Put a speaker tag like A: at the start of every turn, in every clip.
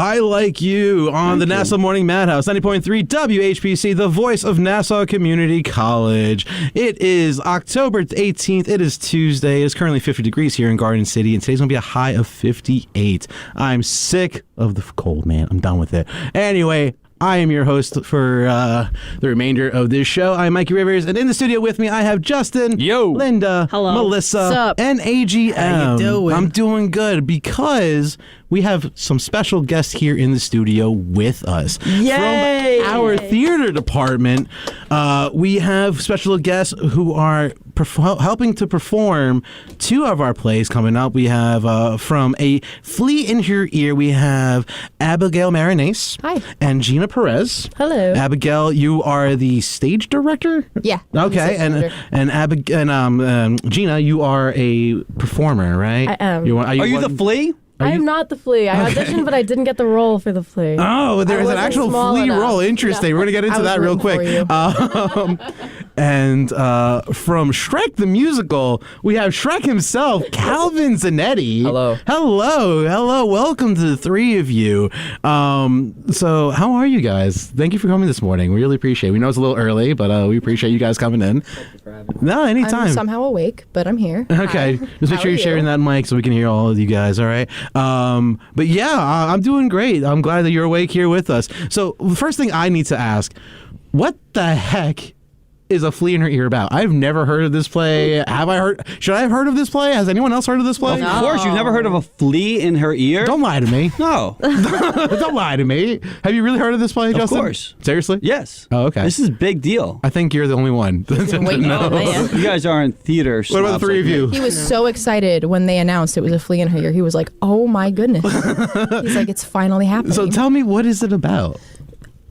A: I Like You on the Nassau Morning Madhouse, 90.3 WHPC, the voice of Nassau Community College. It is October 18th. It is Tuesday. It is currently 50 degrees here in Garden City, and today's going to be a high of 58. I'm sick of the cold, man. I'm done with it. Anyway, I am your host for the remainder of this show. I'm Mikey Rivers, and in the studio with me, I have Justin, Linda,
B: hello,
A: Melissa, and AGM.
C: How you doing?
A: I'm doing good because we have some special guests here in the studio with us.
B: Yay!
A: From our theater department, we have special guests who are helping to perform two of our plays coming up. We have from A Flea in Your Ear, we have Abigail Marinese.
B: Hi.
A: And Gina Perez.
B: Hello.
A: Abigail, you are the stage director?
B: Yeah.
A: Okay. And Gina, you are a performer, right?
B: I am.
A: Are you the flea?
B: I am not the flea. I auditioned, but I didn't get the role for the flea.
A: Oh, there's an actual flea role. Interesting.
B: No.
A: We're going to get into that real quick. And from Shrek The Musical, we have Shrek himself, Calvin Zanetti.
C: Hello.
A: Hello. Welcome to the three of you. So how are you guys? Thank you for coming this morning. We really appreciate it. We know it's a little early, but we appreciate you guys coming in. No, anytime.
D: I'm somehow awake, but I'm here.
A: Okay.
D: Hi.
A: Just make sure you're sharing that mic so we can hear all of you guys, all right? But yeah, I'm doing great. I'm glad that you're awake here with us. So the first thing I need to ask, what the heck is A Flea in Her Ear about? I've never heard of this play. Should I have heard of this play? Has anyone else heard of this play?
E: Of course, you've never heard of A Flea in Her Ear?
A: Don't lie to me.
E: No.
A: Don't lie to me. Have you really heard of this play, Justin?
E: Of course.
A: Seriously?
E: Yes.
A: Oh, okay.
E: This is a big deal.
A: I think you're the only one.
E: You guys aren't theater
A: What about the three of you?
D: He was so excited when they announced it was A Flea in Her Ear. He was like, oh my goodness. He's like, it's finally happening.
A: So tell me, what is it about?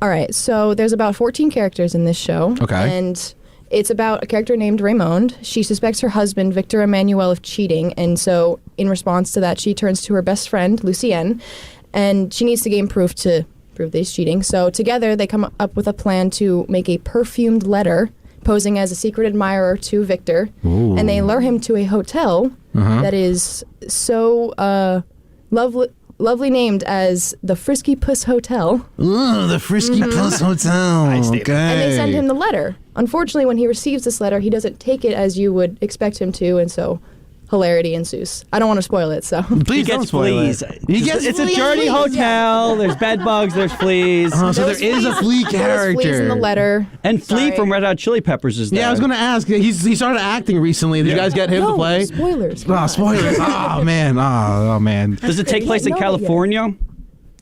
D: All right, so there's about 14 characters in this show.
A: Okay.
D: And it's about a character named Raymond. She suspects her husband, Victor Emmanuel, of cheating. And so in response to that, she turns to her best friend, Lucienne, and she needs to gain proof to prove that he's cheating. So together, they come up with a plan to make a perfumed letter posing as a secret admirer to Victor.
A: Ooh.
D: And they lure him to a hotel that is so lovely named as the Frisky Puss Hotel.
A: Ooh, the Frisky Puss Hotel. Okay.
D: And they send him the letter. Unfortunately, when he receives this letter, he doesn't take it as you would expect him to, and so hilarity ensues. I don't want to spoil it, so.
A: Please don't spoil it.
E: It's a dirty hotel. There's bed bugs. There's fleas.
A: So there is a flea character.
D: There was fleas in the letter.
E: And Flea from Red Hot Chili Peppers is there.
A: Yeah, I was going to ask. He started acting recently. Did you guys get him to play?
D: Spoilers.
A: Oh, spoilers. Oh, man. Oh, man.
E: Does it take place in California?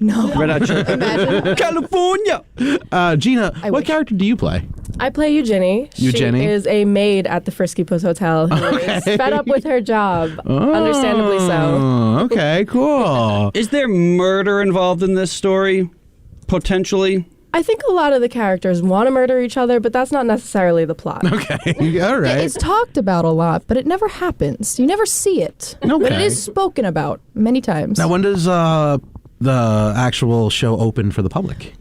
D: No.
E: Red Hot Chili
D: Imagine.
E: California.
A: Gina, what character do you play?
B: I play Eugenie.
A: Eugenie?
B: She is a maid at the Frisky Puss Hotel who is fed up with her job. Understandably so.
A: Okay, cool.
E: Is there murder involved in this story? Potentially?
B: I think a lot of the characters want to murder each other, but that's not necessarily the plot.
A: Okay, all right.
D: It's talked about a lot, but it never happens. You never see it.
A: Okay.
D: But it is spoken about many times.
A: Now, when does the actual show open for the public?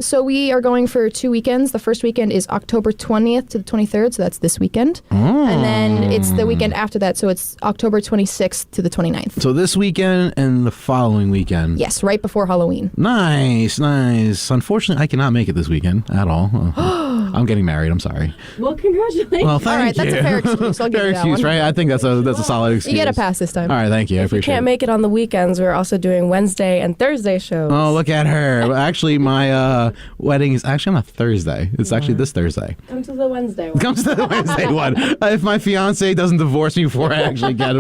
D: So we are going for 2 weekends. The first weekend is October 20th to the 23rd, so that's this weekend. And then it's the weekend after that, so it's October 26th to the 29th.
A: So this weekend and the following weekend.
D: Yes, right before Halloween.
A: Nice. Unfortunately, I cannot make it this weekend at all. I'm getting married. I'm sorry.
B: Well, congratulations.
A: Well, thank
D: All right,
A: you.
D: that's a fair excuse. I'll give
A: Fair
D: you that
A: excuse,
D: one.
A: right? I think that's a solid excuse.
D: You get a pass this time.
A: All right, thank you. I
B: If you
A: appreciate
B: can't
A: it.
B: make it on the weekends, we're also doing Wednesday and Thursday shows.
A: Oh, look at her. Actually, my wedding is actually on a Thursday. It's actually this Thursday.
B: Come to the Wednesday one.
A: Comes to the Wednesday one. If my fiance doesn't divorce me before I actually get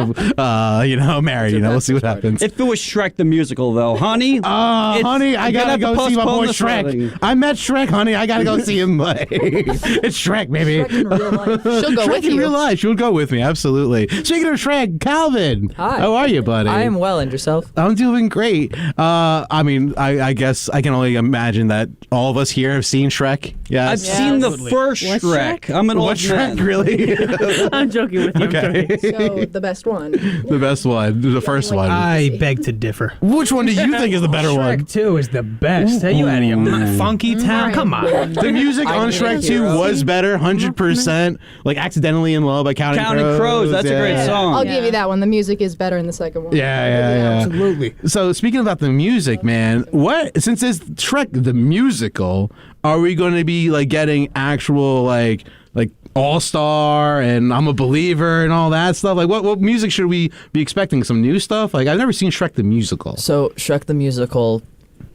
A: married, we'll see what happens.
E: If it was Shrek the Musical, though, honey.
A: Honey, I gotta go see my boy Shrek. I met Shrek, honey. I gotta go see him play. It's Shrek, baby.
D: Shrek in real life. She'll go
A: Shrek
D: with
A: in
D: you.
A: real life. She'll go with me, absolutely. Speaking of Shrek, Calvin.
C: Hi.
A: How are you, buddy?
C: I am well, and yourself?
A: I'm doing great. I guess I can only imagine that all of us here have seen Shrek. Yes.
E: I've seen the first
B: What's
E: Shrek. I'm an old
A: What
E: man.
A: Shrek, really?
B: I'm joking with you.
A: Okay.
D: So the best one.
A: The best one. The first one.
C: I beg to differ.
A: Which one do you think is the better one?
C: Shrek 2 is the best. Are you out of your mind? Funky Town? Come on.
A: The music on Shrek 2 was better, 100%. Like Accidentally in Love by Counting Crows.
E: That's a great song.
D: I'll give you that one. The music is better in the second one.
A: Yeah.
C: Absolutely.
A: So speaking about the music, man, since it's Shrek the Musical, are we going to be like getting actual like All-Star and I'm a Believer and all that stuff? Like what music should we be expecting? Some new stuff? Like I've never seen Shrek the Musical.
F: So Shrek the Musical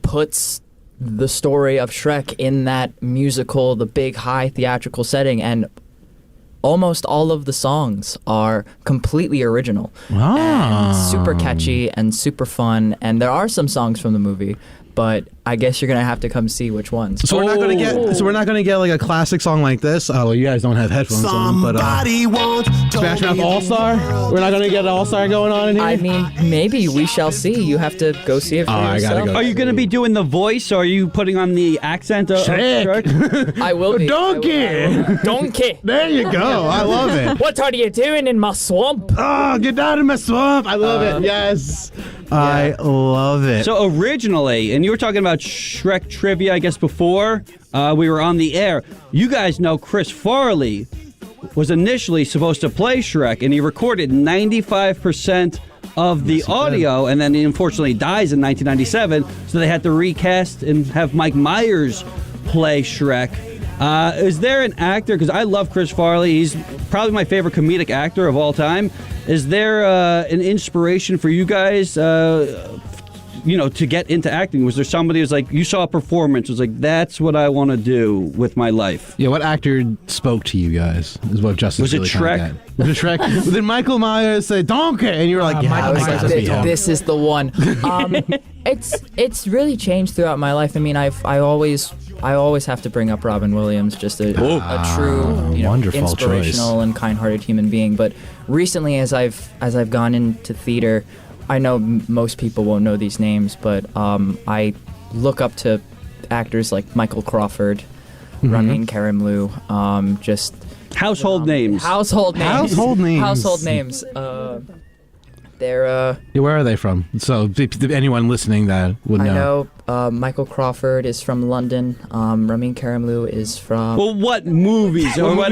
F: puts the story of Shrek in that musical, the big high theatrical setting, and almost all of the songs are completely original and super catchy and super fun. And there are some songs from the movie, but I guess you're gonna have to come see which ones.
A: So we're not gonna get like a classic song like this. Oh, well, you guys don't have headphones on, but Smash Mouth All Star. We're not gonna get an All Star going on in here.
F: I mean, maybe we shall see. You have to go see it for yourself.
A: I gotta go.
E: Are you going to be doing the voice, or are you putting on the accent of Shrek?
F: I will be.
A: Donkey.
F: Donkey.
A: There you go. I love it.
F: What are you doing in my swamp?
A: Oh, get out of my swamp. I love it. Yes. I love it.
E: So originally, and you were talking about Shrek Trivia, I guess, before we were on the air. You guys know Chris Farley was initially supposed to play Shrek, and he recorded 95% of the audio, and then he unfortunately dies in 1997, so they had to recast and have Mike Myers play Shrek. Is there an actor, because I love Chris Farley, he's probably my favorite comedic actor of all time. Is there an inspiration for you guys, to get into acting? Was there somebody who's like, you saw a performance, was like, that's what I want to do with my life?
A: Yeah, what actor spoke to you guys is what Justin
E: Was it
A: really
E: Shrek?
A: Was it Shrek? Did Michael Myers say Donkey? And you were like, yeah,
F: I was
A: that
F: like,
A: must be him.
F: this is the one. It's really changed throughout my life. I mean, I always have to bring up Robin Williams, just a true,
A: wonderful
F: inspirational
A: choice.
F: and kind-hearted human being. But recently, as I've gone into theater, I know most people won't know these names, but I look up to actors like Michael Crawford, Ramin Karimloo, just
E: Household names.
F: Household names. They're
A: Yeah, where are they from? So anyone listening that would know.
F: I know Michael Crawford is from London. Ramin Karimloo is from.
E: Well, what movies or what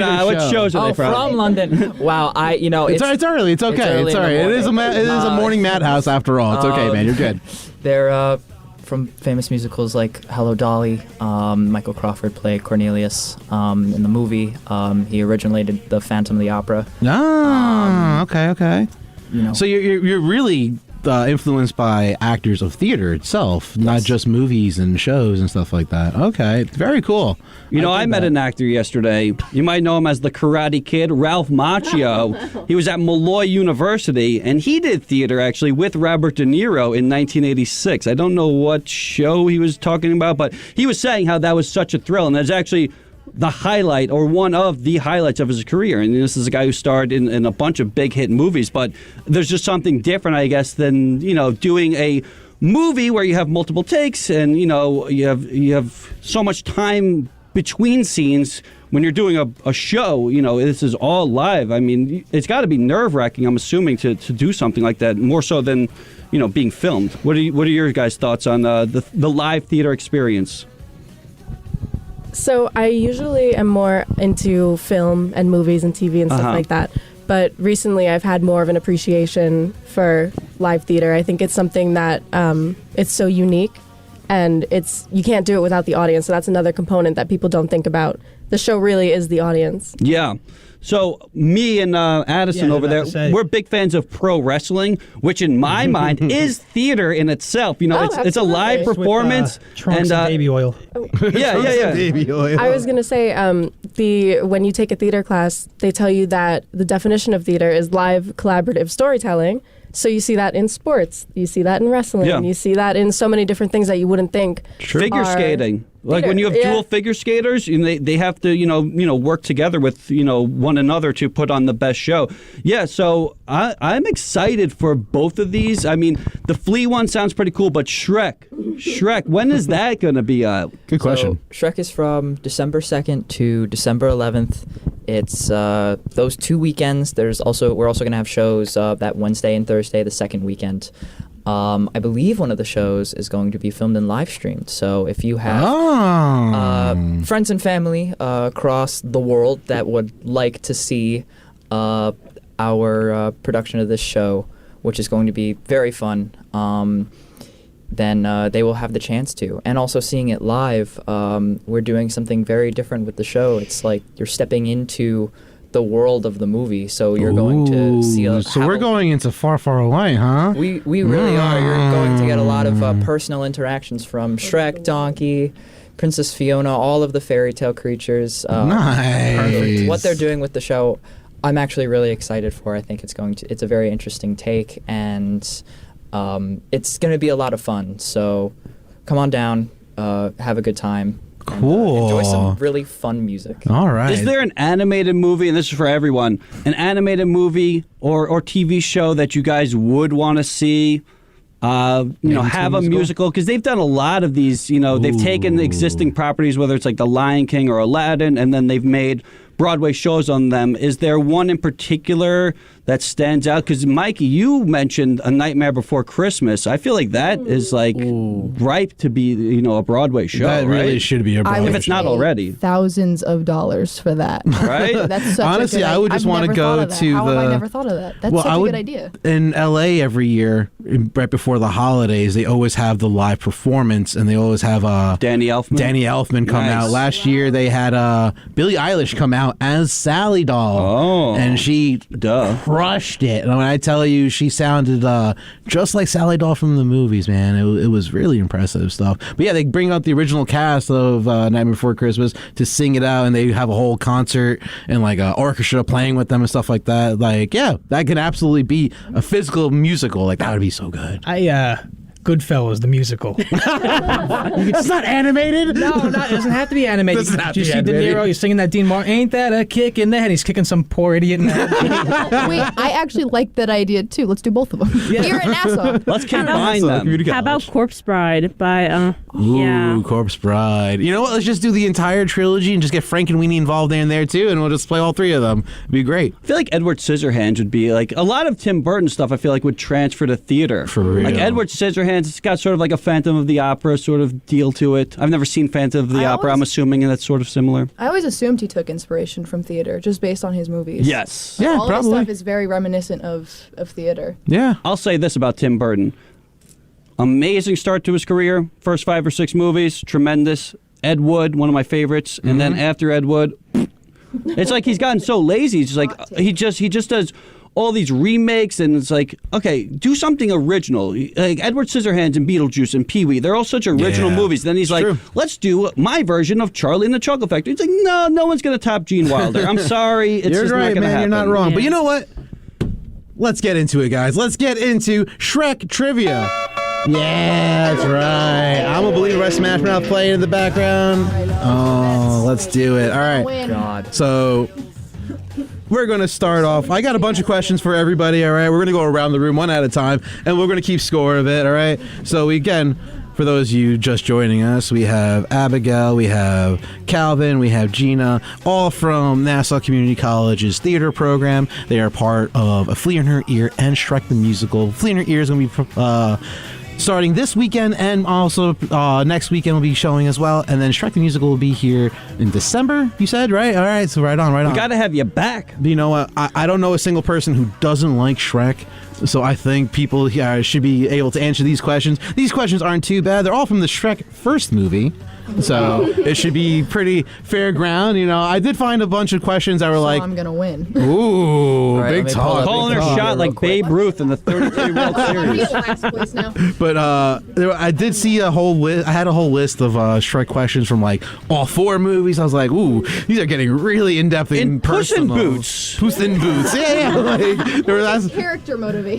E: shows are they from?
F: London. Wow,
A: It's early. It's okay. It's all right. It is a morning madhouse after all. It's okay, man. You're good.
F: They're from famous musicals like Hello Dolly. Michael Crawford played Cornelius in the movie. He originated the Phantom of the Opera.
A: Okay. So you're really influenced by actors of theater itself, not just movies and shows and stuff like that. Okay, very cool.
E: I met an actor yesterday. You might know him as the Karate Kid, Ralph Macchio. He was at Malloy University, and he did theater actually with Robert De Niro in 1986. I don't know what show he was talking about, but he was saying how that was such a thrill, and that's actually the highlight or one of the highlights of his career. And this is a guy who starred in a bunch of big hit movies, but there's just something different, I guess, than, doing a movie where you have multiple takes and, you have so much time between scenes. When you're doing a show, this is all live. I mean, it's got to be nerve-wracking, I'm assuming, to do something like that, more so than, being filmed. What are your guys' thoughts on the live theater experience?
B: So I usually am more into film and movies and TV and stuff like that. But recently I've had more of an appreciation for live theater. I think it's something that it's so unique, and you can't do it without the audience. So that's another component that people don't think about. The show really is the audience.
E: Yeah. So me and Addison over there, we're big fans of pro wrestling, which in my mind is theater in itself. It's a live performance.
C: With, trunks and baby oil.
E: Yeah.
A: Baby oil.
B: I was going to say, when you take a theater class, they tell you that the definition of theater is live collaborative storytelling. So you see that in sports, you see that in wrestling, you see that in so many different things that you wouldn't think.
E: Figure skating. Like when you have dual figure skaters, they have to work together with one another to put on the best show. Yeah, so I'm excited for both of these. I mean, the Flea one sounds pretty cool, but Shrek, when is that going to be out?
A: Good question.
F: So, Shrek is from December 2nd to December 11th. It's those 2 weekends. We're also going to have shows that Wednesday and Thursday, the second weekend. I believe one of the shows is going to be filmed and live streamed. So if you have friends and family across the world that would like to see our production of this show, which is going to be very fun, then they will have the chance to. And also seeing it live, we're doing something very different with the show. It's like you're stepping into the world of the movie, so you're going to see
A: So we're going into far, far away, huh?
F: We really are. You're going to get a lot of personal interactions from Shrek, Donkey, Princess Fiona, all of the fairy tale creatures.
A: Nice.
F: What they're doing with the show, I'm actually really excited for. I think it's a very interesting take, and it's going to be a lot of fun. So come on down, have a good time.
A: Cool.
F: And, enjoy some really fun music.
A: All right.
E: Is there an animated movie, and this is for everyone, an animated movie or TV show that you guys would want to see? Have a musical, because they've done a lot of these. They've taken existing properties, whether it's like The Lion King or Aladdin, and then they've made Broadway shows on them. Is there one in particular that stands out? Because Mikey, you mentioned A Nightmare Before Christmas. I feel like that is like ripe to be, a Broadway show.
A: That really
E: right?
A: should be a Broadway
E: if it's not already.
D: Thousands of dollars for that.
E: Right?
D: That's such
A: Honestly,
D: a good
A: I would just
D: I've
A: want to
D: never
A: go
D: thought of that.
A: to
D: How
A: the.
D: have I never thought of that? That's such a good idea.
A: In LA every year, right before the holidays, they always have the live performance, and they always have
E: Danny Elfman
A: come
E: Nice.
A: out. Last year they had Billie Eilish come out as Sally Doll.
E: Oh.
A: And she crushed it. And when I tell you, she sounded just like Sally Doll from the movies, man. It was really impressive stuff. But yeah, they bring out the original cast of Nightmare Before Christmas to sing it out, and they have a whole concert and like an orchestra playing with them and stuff like that. Like, yeah, that could absolutely be a physical musical. Like, that would be so good.
C: Goodfellas, the musical.
A: It's not animated?
C: No, it doesn't have to be animated.
A: Doesn't have
C: Do you
A: to be
C: see De
A: animated.
C: Niro? He's singing that Dean Martin. Ain't that a kick in the head? He's kicking some poor idiot in the head.
D: Wait, I actually like that idea too. Let's do both of them. Here at Nassau.
E: Let's combine them.
G: How about Corpse Bride by
A: Ooh, Corpse Bride. You know what? Let's just do the entire trilogy and just get Frank and Weenie involved in there too, and we'll just play all three of them. It'd be great.
E: I feel like Edward Scissorhands would be like a lot of Tim Burton stuff. I feel like would transfer to theater.
A: For real.
E: Like Edward Scissorhands, it's got sort of like a Phantom of the Opera sort of deal to it. I've never seen Phantom of the Opera. I'm assuming that's sort of similar.
D: I always assumed he took inspiration from theater just based on his movies.
E: Yes.
A: Yeah,
D: All of
A: probably.
D: his stuff is very reminiscent of theater.
A: Yeah.
E: I'll say this about Tim Burton. Amazing start to his career. First 5 or 6 movies, tremendous. Ed Wood, one of my favorites, and then after Ed Wood, it's like he's gotten so lazy. He's just like he just does all these remakes, and it's like, okay, do something original. Like Edward Scissorhands and Beetlejuice and Pee-wee, they're all such original
A: Yeah.
E: movies. Then he's like,
A: true.
E: let's do my version of Charlie and the Chocolate Factory. It's like, no one's gonna top Gene Wilder. I'm sorry, it's
A: You're
E: just
A: right,
E: not gonna
A: man.
E: happen.
A: You're not wrong. But
G: Yeah.
A: you know what? Let's get into it, guys. Let's get into Shrek Trivia. Yeah, that's right. I'm a believer by Smash Mouth playing in the background. Oh, let's do it. All right.
F: God.
A: So we're going to start off. I got a bunch of questions for everybody, all right? We're going to go around the room one at a time, and we're going to keep score of it, all right? So for those of you just joining us, we have Abigail, we have Calvin, we have Gina, all from Nassau Community College's theater program. They are part of A Flea in Her Ear and Shrek the Musical. Flea in Her Ear is going to be starting this weekend, and also next weekend will be showing as well. And then Shrek the Musical will be here in December, you said, right? All right, so right on.
E: We gotta have you back.
A: But you know what? I don't know a single person who doesn't like Shrek. So I think people should be able to answer these questions. These questions aren't too bad. They're all from the Shrek first movie. So it should be pretty fair ground. You know, I did find a bunch of questions that were like,
D: I'm gonna win.
A: ooh,
F: right, let
A: big
F: me pull
A: talk.
F: up
E: Calling her
F: Real
E: shot like
F: quick.
E: Babe Ruth in the 33 World Series.
D: Last place now.
A: But I did see a whole list. I had a whole list of Shrek questions from like all 4 movies. I was like, ooh, these are getting really in depth and
E: In Puss in
A: personal.
E: Boots.
A: Puss in Boots. Yeah. Like, that's,
D: Character motivation.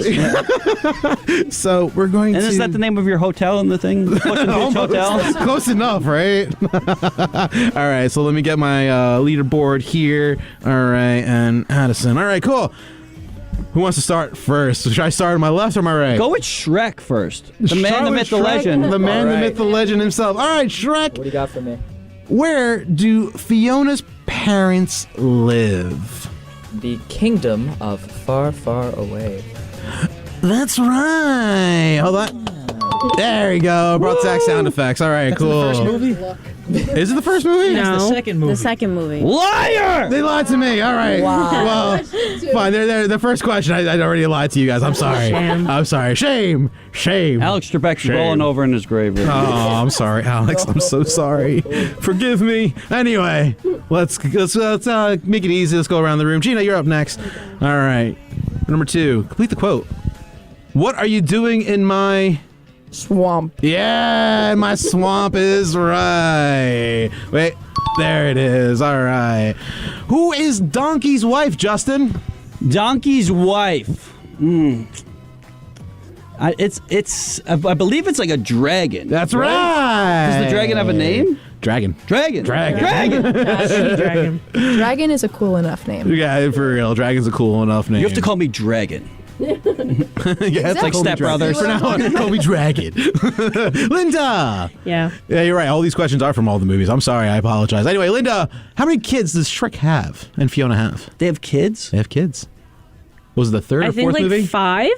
A: so we're going
E: And
A: to.
E: is that the name of your hotel in the thing? Puss in Boots Hotel?
A: Close enough, right? All right, so let me get my leaderboard here. All right, and Addison. All right, cool. Who wants to start first? Should I start on my left or my right?
E: Go with Shrek first. The man,
A: Start
E: the
A: with
E: myth, the
A: Shrek,
E: legend.
A: The man, the
F: All right.
A: myth, the legend himself. All right, Shrek.
F: What do you got for me?
A: Where do Fiona's parents live?
F: The kingdom of far, far away.
A: That's right. Hold on. There you go. Brought Zach sound effects. All right, cool.
C: First movie?
A: Is it the first movie?
G: No,
C: the second movie.
G: The second movie.
E: Liar!
A: They lied to me. All right. Well, fine. They're the first question. I already lied to you guys. I'm sorry.
G: Shame.
A: I'm sorry. Shame.
E: Alex Trebek's rolling over in his grave.
A: Oh, I'm sorry, Alex. I'm so sorry. Forgive me. Anyway, let's make it easy. Let's go around the room. Gina, you're up next. All right. Number 2. Complete the quote. What are you doing in my...
B: Swamp.
A: Yeah, my swamp is right. Wait, there it is. All right. Who is Donkey's wife, Justin?
E: Donkey's wife. I believe it's like a dragon.
A: That's right.
E: Does the dragon have a name?
A: Dragon.
E: Dragon.
G: Dragon.
D: Dragon is a cool enough name.
A: Yeah, for real. Dragon's a cool enough name.
E: You have to call me Dragon.
A: Yeah, it's like
E: Step Brothers.
A: For now on, call me Dragon. Linda.
G: Yeah.
A: Yeah, you're right. All these questions are from all the movies. I'm sorry. I apologize. Anyway, Linda, how many kids does Shrek have and Fiona have?
E: They have kids?
A: They have kids. Was it the third
G: I
A: or
G: think
A: fourth
G: like
A: movie?
G: 5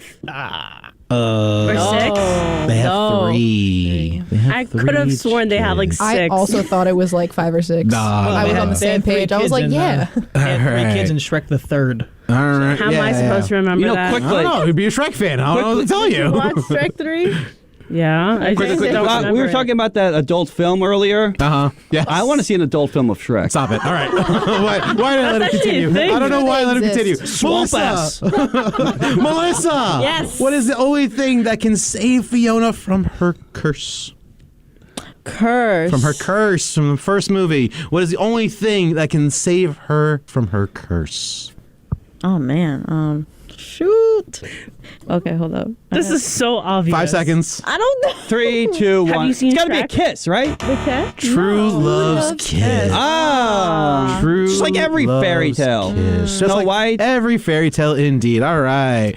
G: or 6.
A: They have 3. They have
G: I could have
A: 3
G: sworn they had like
A: kids.
G: 6.
D: I also thought it was like 5 or 6.
A: Nah.
D: I was on the
C: They
D: same
C: had 3
D: page. I was
C: kids
D: like,
C: in,
D: yeah.
C: They had 3
A: Alright.
C: kids in Shrek the Third.
A: All right.
G: How am I supposed to remember
E: You know,
G: that?
E: quick-
A: I don't know. You'd be a Shrek fan. I don't know what to tell you.
G: Watch Shrek 3? Yeah. I just don't remember
E: We were
G: it.
E: talking about that adult film earlier.
A: Yes.
E: I want to see an adult film of Shrek.
A: Stop it. All right. Why did I let it
G: That's actually
A: continue?
G: a thing.
A: I don't know why I let it continue.
D: Exist.
E: Swamp
A: Melissa. Melissa.
G: Yes.
A: What is the only thing that can save Fiona from her curse?
G: Curse.
A: From her curse from the first movie. What is the only thing that can save her from her curse?
G: Oh, man. Shoot. Okay, hold up. This is so obvious.
A: 5 seconds.
G: I don't know.
E: 3, 2, 1.
G: Have you seen
E: It's got to be a
G: Shrek?
E: kiss, right?
G: The cat?
A: True love's kiss.
E: Ah.
A: True
E: Just like every fairy
A: love's
E: tale.
A: kiss. Just
E: Snow
A: like
E: White.
A: Every fairy tale, indeed. All right.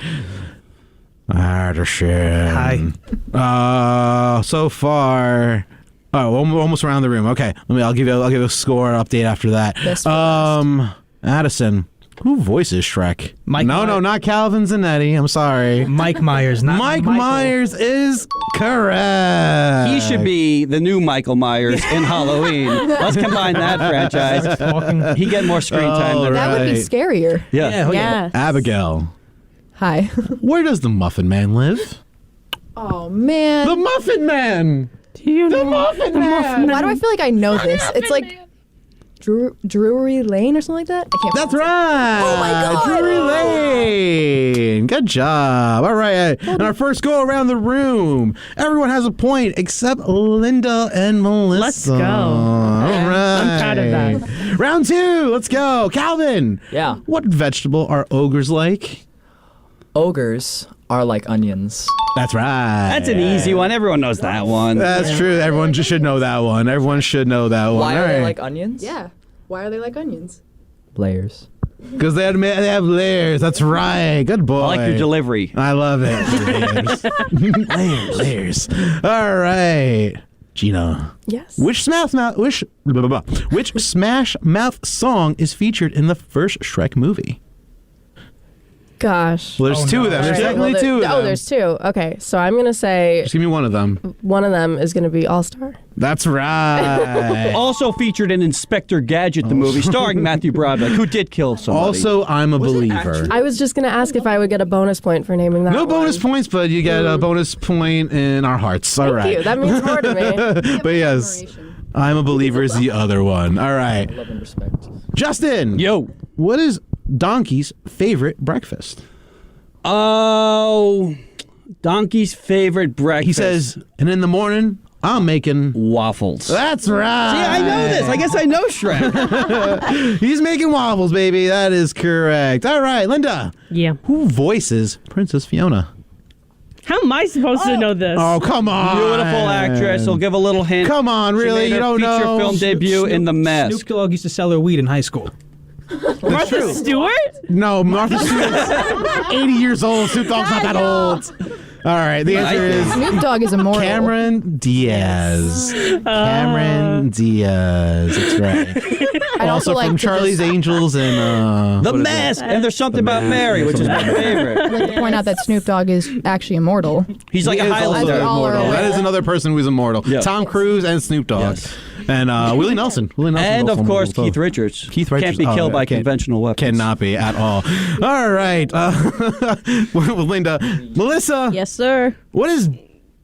A: Artisan.
C: Hi.
A: So far. Oh, we're almost around the room. Okay, I'll give you a score update after that.
D: Best for last.
A: Addison, who voices Shrek?
C: Mike
A: No,
C: Myers.
A: not Calvin Zanetti. I'm sorry.
C: Mike Myers, not
A: Mike
C: Michael.
A: Myers is correct.
E: He should be the new Michael Myers in Halloween. Let's combine that franchise.
C: Talking.
E: He get more screen time.
A: Oh,
E: than
D: That would be
A: Right.
D: scarier.
E: Yeah.
G: Yeah.
A: Abigail.
D: Hi.
A: Where does the Muffin Man live?
D: Oh, man.
A: The Muffin Man.
G: Do you know?
A: Muffin Man.
D: Why do I feel like I know this? It's like Drury Lane or something like that? I can't
A: That's
D: pronounce
A: right.
D: Oh my God.
A: Drury Lane. Good job. All right. And our first go around the room. Everyone has a point except Linda and Melissa.
G: Let's go.
A: All right.
G: I'm proud of that.
A: Round 2. Let's go. Calvin.
F: Yeah.
A: What vegetable are ogres like?
F: Ogres are like onions.
A: That's right.
E: That's an easy one. Everyone knows that one.
A: That's true. Everyone just should know that one. Everyone should know that one.
F: Why
A: All
F: are they
A: right.
F: like onions?
D: Yeah. Why are they like onions?
F: Layers.
A: Because they have layers. That's right. Good boy.
E: I like your delivery.
A: I love it. layers. All right. Gina,
B: Yes.
A: which Smash Mouth song is featured in the first Shrek movie?
B: Gosh.
A: Well, there's
C: Oh,
A: 2
C: no.
A: of them. There's
B: All right,
A: technically
B: well,
A: 2 of them.
B: Oh, there's 2. Okay, so I'm gonna say
A: Just give me one of them.
B: one of them is gonna be All Star.
A: That's right.
E: Also featured in Inspector Gadget, the movie, starring Matthew Broderick, who did kill somebody.
A: Also, I'm a believer.
B: I was just gonna ask if I would get a bonus point for naming that.
A: No bonus
B: one.
A: points, but you get a bonus point in our hearts. All
B: Thank
A: right.
B: you. That means more to me.
A: But yes, I'm a believer is the other one. All right.
F: Love and respect.
A: Justin.
E: Yo.
A: What is Donkey's favorite breakfast?
E: Oh, Donkey's favorite breakfast.
A: He says, and in the morning, I'm making...
E: waffles.
A: That's right.
E: See, I know this. I guess I know Shrek.
A: He's making waffles, baby. That is correct. All right, Linda.
G: Yeah.
A: Who voices Princess Fiona?
G: How am I supposed to know this?
A: Oh, come on.
E: Beautiful actress. I'll give a little hint.
A: Come on,
E: She
A: really?
E: made
A: You
E: her
A: don't
E: feature
A: know?
E: film debut in The Mask.
C: Snoop Dogg used to sell her weed in high school.
G: Martha Stewart?
A: No, Martha Stewart's 80 years old. Snoop Dogg's not that old. All right, the answer is
D: Snoop Dogg is immortal.
A: Cameron Diaz. Cameron Diaz. That's right.
D: I'd
A: Also
D: like
A: from
D: to
A: Charlie's
D: just-
A: Angels and
E: The
A: what is
E: Mask,
A: it?
E: and there's something
A: The
E: about
A: Mask.
E: Mary, which is my favorite.
D: I'd like to point out that Snoop Dogg is actually immortal.
E: He's like
A: He
E: a
A: is also
E: Highlander.
D: all are
A: immortal.
D: aware.
A: That is another person who's immortal.
E: Yeah.
A: Tom Cruise and Snoop Dogg.
E: Yes.
A: And Willie Nelson. Willie Nelson.
E: And
A: also
E: of course,
A: immortal.
E: Keith Richards.
A: Keith Richards.
E: Can't be killed by
A: can't-
E: conventional weapons.
A: Cannot be at all. All right. Linda. Melissa.
G: Yes, sir.
A: What is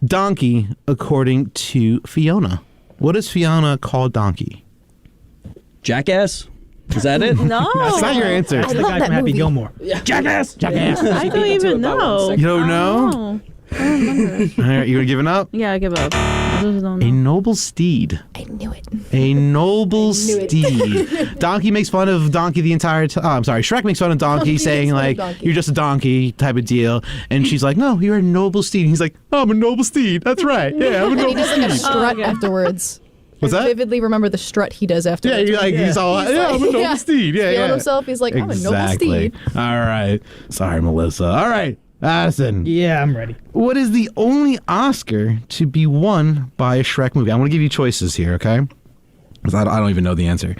A: donkey according to Fiona? What is Fiona called donkey?
E: Jackass? Is that it?
G: No.
A: That's not your answer.
C: That's the
D: love
C: guy
D: that
C: from Happy
D: movie.
C: Gilmore.
A: Jackass. Jackass.
G: I don't even know.
A: You don't know?
G: Oh.
A: All right, you giving up?
G: Yeah, I give up. I just don't
A: A
G: know.
A: noble steed.
D: I knew it.
A: A noble steed. Donkey makes fun of Donkey the entire time. I'm sorry, Shrek makes fun of Donkey,
D: Donkey
A: saying
D: makes fun of
A: like,
D: Donkey.
A: you're just a donkey type of deal. And she's like, no, you're a noble steed. And he's like, oh, I'm a noble steed. That's right. Yeah, I'm a
D: And he
A: noble
D: does like a
A: steed.
D: strut
G: okay.
D: afterwards.
A: What's
D: I
A: that?
D: vividly remember the strut he does
A: Yeah,
D: afterwards.
A: you're like, he's all, yeah, I'm a noble
D: Yeah.
A: steed. Yeah,
D: Feeling
A: yeah.
D: himself, he's like, I'm a noble
A: Exactly.
D: steed.
A: All right. Sorry, Melissa. All right. Addison.
C: Yeah, I'm ready.
A: What is the only Oscar to be won by a Shrek movie? I'm going to give you choices here, okay? Because I don't even know the answer.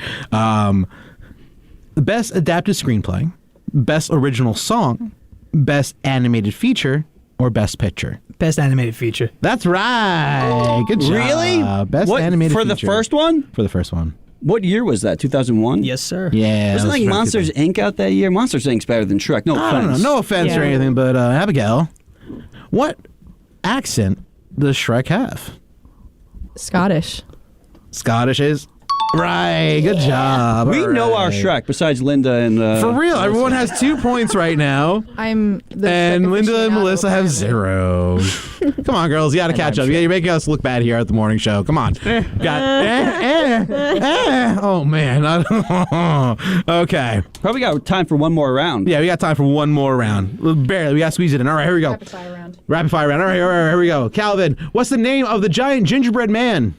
A: Best adapted screenplay, best original song, best animated feature, or best picture.
C: Best animated feature.
A: That's right. Good job.
E: Really?
A: Best
E: What,
A: animated
E: for
A: feature.
E: the first one?
A: For the first one.
E: What year was that? 2001?
C: Yes, sir.
A: Yeah.
E: Wasn't
A: that
E: like
A: Shrek
E: Monsters
A: 2000.
E: Inc. out that year? Monsters Inc.'s better than Shrek. No
A: I don't know.
E: offense.
A: No offense or
G: Yeah.
A: anything, but Abigail, what accent does Shrek have?
D: Scottish.
A: Scottish is right. Good job.
E: We
A: All
E: know our
A: right.
E: Shrek besides Linda and...
A: For real, everyone has 2 points right now,
D: I'm the
A: and
D: Shrek
A: Linda and
D: aficionado,
A: Melissa have
D: apparently.
A: 0. Come on, girls, you got to catch up. Yeah, you're making us look bad here at the morning show. Come on. Oh man. Okay.
E: Probably got time for one more round.
A: Yeah, we got time for one more round. Barely. We got to squeeze it in. All right, here we go.
D: Rapid fire round.
A: Rapid fire round. All right, here we go. Calvin, what's the name of the giant gingerbread man?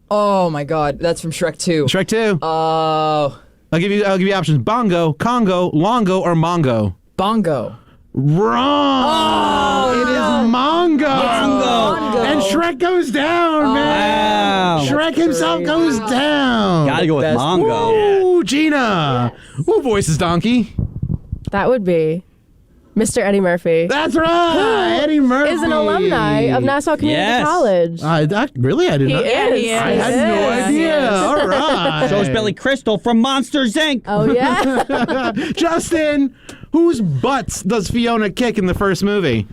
F: Oh my God, that's from Shrek 2.
A: Shrek 2.
F: Oh,
A: I'll give you options: Bongo, Congo, Longo, or Mongo.
F: Bongo.
A: Wrong. It is Mongo.
F: Mongo.
A: And Shrek goes down, man.
E: Wow.
A: Shrek himself goes down.
E: Gotta go with
F: Best-
E: Mongo.
A: Ooh, Gina. Who voices Donkey?
B: That would be Mr. Eddie Murphy.
A: That's right. Eddie Murphy
B: Is an alumni of Nassau Community
E: Yes.
B: College.
A: Really? I did
B: He
A: not.
B: is.
A: I had no idea. All right.
E: So is Billy Crystal from Monsters Inc.
B: Oh yeah.
A: Justin, whose butts does Fiona kick in the first movie?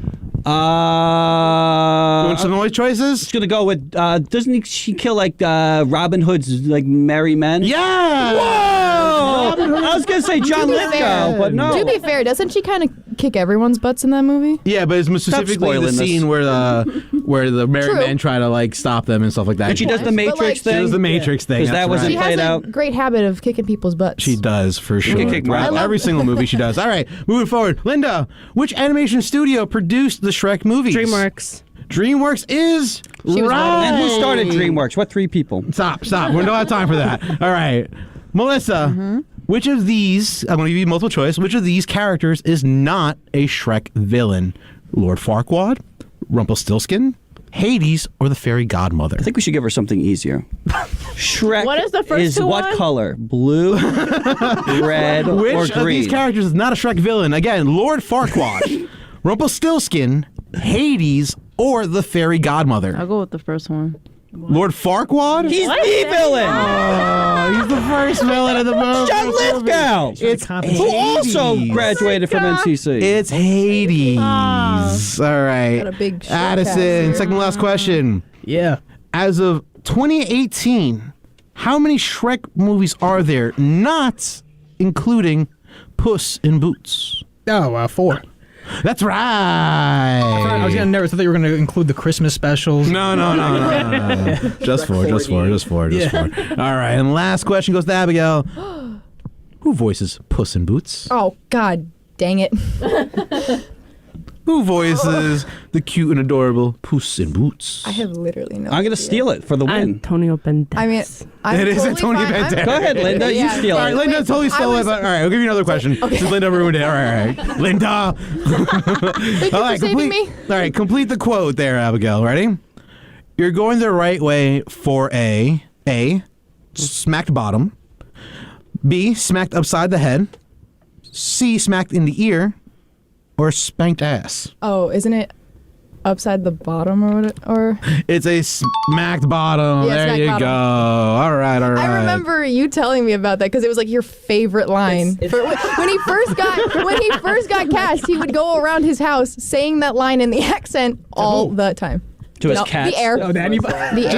A: You want some noise choices?
E: Just gonna go with. Doesn't she kill like Robin Hood's like merry men?
A: Yeah.
E: Whoa! I was gonna say John Lithgow, but no.
D: To be fair, doesn't she kind of kick everyone's butts in that movie?
A: Yeah, but it's specifically the
E: spoiling this.
A: scene where the merry
D: True.
A: men try to like stop them and stuff like that.
E: And she does the
D: But,
E: Matrix
D: like,
A: She
E: thing.
A: does the Matrix thing.
E: Because that
A: that's
E: wasn't
A: right.
D: She has
E: played
D: a
E: out.
D: great habit of kicking people's butts.
A: She does for sure.
E: kick Rob.
A: Every single movie she does. All right, moving forward. Linda, which animation studio produced the Shrek movies?
G: DreamWorks.
A: DreamWorks is
D: She was
A: right.
E: And who started DreamWorks? What 3 people?
A: Stop. We don't have time for that. All right. Melissa, which of these, I'm going to give you multiple choice, which of these characters is not a Shrek villain? Lord Farquaad, Rumpelstiltskin, Hades, or the Fairy Godmother?
E: I think we should give her something easier. Shrek
G: What is the first two
E: what
G: one?
E: color? Blue, red, or
A: Which of
E: green?
A: these characters is not a Shrek villain? Again, Lord Farquaad, Rumpelstiltskin, Hades, or the Fairy Godmother?
G: I'll go with the first one.
A: Lord Farquaad?
E: He's the villain.
A: Oh, he's the first villain of the movie.
E: John Lithgow.
A: It's
E: Who also
A: Hades.
E: graduated from NCC.
A: It's Hades. All right.
D: Got a big Shrek
A: Addison,
D: hat.
A: second to last question.
C: Yeah.
A: As of 2018, how many Shrek movies are there, not including Puss in Boots?
C: Oh, 4.
A: That's right.
C: I was getting nervous. I thought you were going to include the Christmas specials.
A: No. Just four. All right, and last question goes to Abigail. Who voices Puss in Boots?
D: Oh, God dang it.
A: who voices the cute and adorable Puss in Boots.
D: I have literally no
E: I'm going
D: idea.
E: to steal it for the win.
G: Antonio Banderas.
D: I mean, I'm
A: It is
D: totally
A: Antonio
D: fine.
A: Banderas.
E: Go ahead, Linda. You steal
A: All right,
E: it.
A: Linda
D: Wait,
A: totally
D: I
A: stole it,
D: was-
A: but all right, I'll give you another question. Since Linda ruined it. All right. Linda.
D: Thank you for saving me.
A: All right, complete the quote there, Abigail. Ready? You're going the right way for A, smacked bottom, B, smacked upside the head, C, smacked in the ear, or spanked ass.
D: Oh, isn't it upside the bottom or what? Or
A: It's a smacked bottom.
D: Yeah,
A: there
D: smacked
A: you
D: bottom.
A: go. All right.
D: I remember you telling me about that because it was like your favorite line. When he first got cast, he would go around his house saying that line in the accent all the time.
E: To his cats.
D: The air.
C: Oh, to anybody.
D: The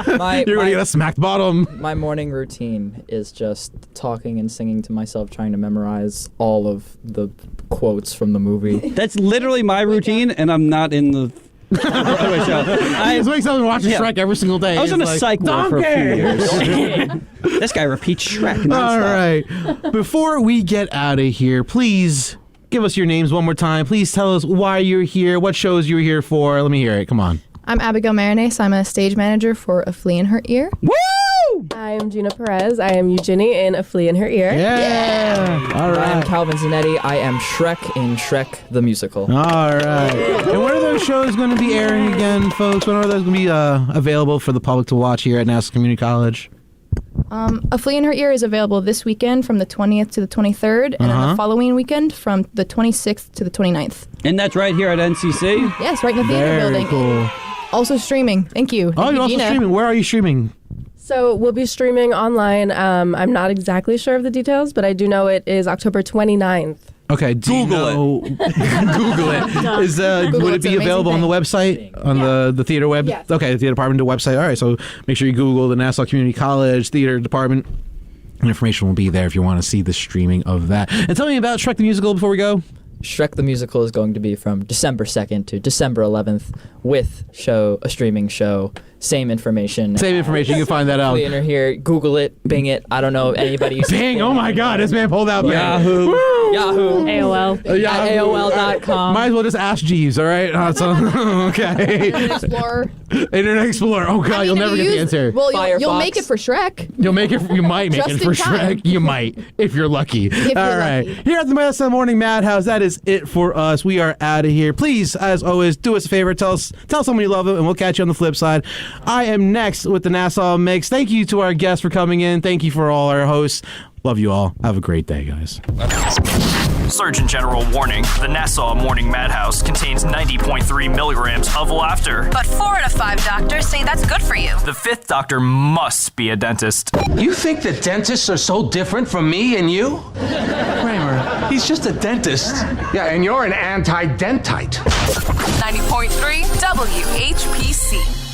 D: air.
F: My
A: You're going to get a smacked bottom.
F: morning routine is just talking and singing to myself, trying to memorize all of the quotes from the movie.
E: That's literally my routine, and I'm not in the Broadway show.
A: He just wakes up and watches
E: Yeah.
A: Shrek every single day.
E: I was
A: He's
E: on a
A: like,
E: psych ward for a few years. This guy repeats Shrek nonstop.
A: All right. Before we get out of here, please give us your names one more time. Please tell us why you're here, what shows you're here for. Let me hear it. Come on.
D: I'm Abigail Marinese. I'm a stage manager for A Flea in Her Ear.
E: Woo!
B: I am Gina Perez. I am Eugenie in A Flea in Her Ear.
A: Yeah. All
F: I am
A: right.
F: Calvin Zanetti. I am Shrek in Shrek The Musical.
A: All right. And when are those shows going to be airing again, folks? When are those going to be available for the public to watch here at Nassau Community College?
D: A Flea in Her Ear is available this weekend from the 20th to the 23rd, and then the following weekend from the 26th to the 29th.
E: And that's right here at NCC.
D: Yes, right in the theater
A: Very
D: building.
A: cool.
D: Also streaming. Thank you.
A: Oh,
D: Thank
A: you're
D: you,
A: also
D: Gina.
A: streaming. Where are you streaming?
B: So we'll be streaming online. I'm not exactly sure of the details, but I do know it is October 29th.
A: Okay, Google it. Google it. Is would it
D: it's an
A: be
D: amazing
A: available on the
D: thing.
A: website on the theater web?
B: Yes.
A: Okay, the theater department website. All right, so make sure you Google the Nassau Community College Theater Department. And information will be there if you want to see the streaming of that. And tell me about Shrek the Musical before we go.
F: Shrek the Musical is going to be from December 2nd to December 11th with a streaming show. Same information.
A: Same information. You can find that out.
F: Flea in Her Ear. Google it. Bing it. I don't know anybody. who's-
A: Dang! Oh my God! This man pulled out
E: Yahoo.
F: Yahoo.
G: AOL.
F: At AOL.com.
A: Might as well just ask Jeeves. All right. Okay.
D: Explorer.
A: Internet Explorer. Oh God!
D: I mean,
A: You'll
D: if
A: never
D: you
A: get the
D: use-
A: answer.
D: Well, you'll
F: Firefox.
D: make it for Shrek.
A: You'll make it. You might make
D: Just
A: it for
D: in time.
A: Shrek. You might, if you're lucky.
D: you're
A: All right.
D: lucky.
A: Here at the Nassau Morning Madhouse, that is it for us. We are out of here. Please, as always, do us a favor. Tell someone you love them, and we'll catch you on the flip side. I am next with the Nassau Mix. Thank you to our guests for coming in. Thank you for all our hosts. Love you all. Have a great day, guys.
H: Surgeon General warning, the Nassau Morning Madhouse contains 90.3 milligrams of laughter.
I: But 4 out of 5 doctors say that's good for you.
H: The 5th doctor must be a dentist.
J: You think that dentists are so different from me and you? Kramer, he's just a dentist. Yeah, and you're an anti-dentite.
I: 90.3 WHPC.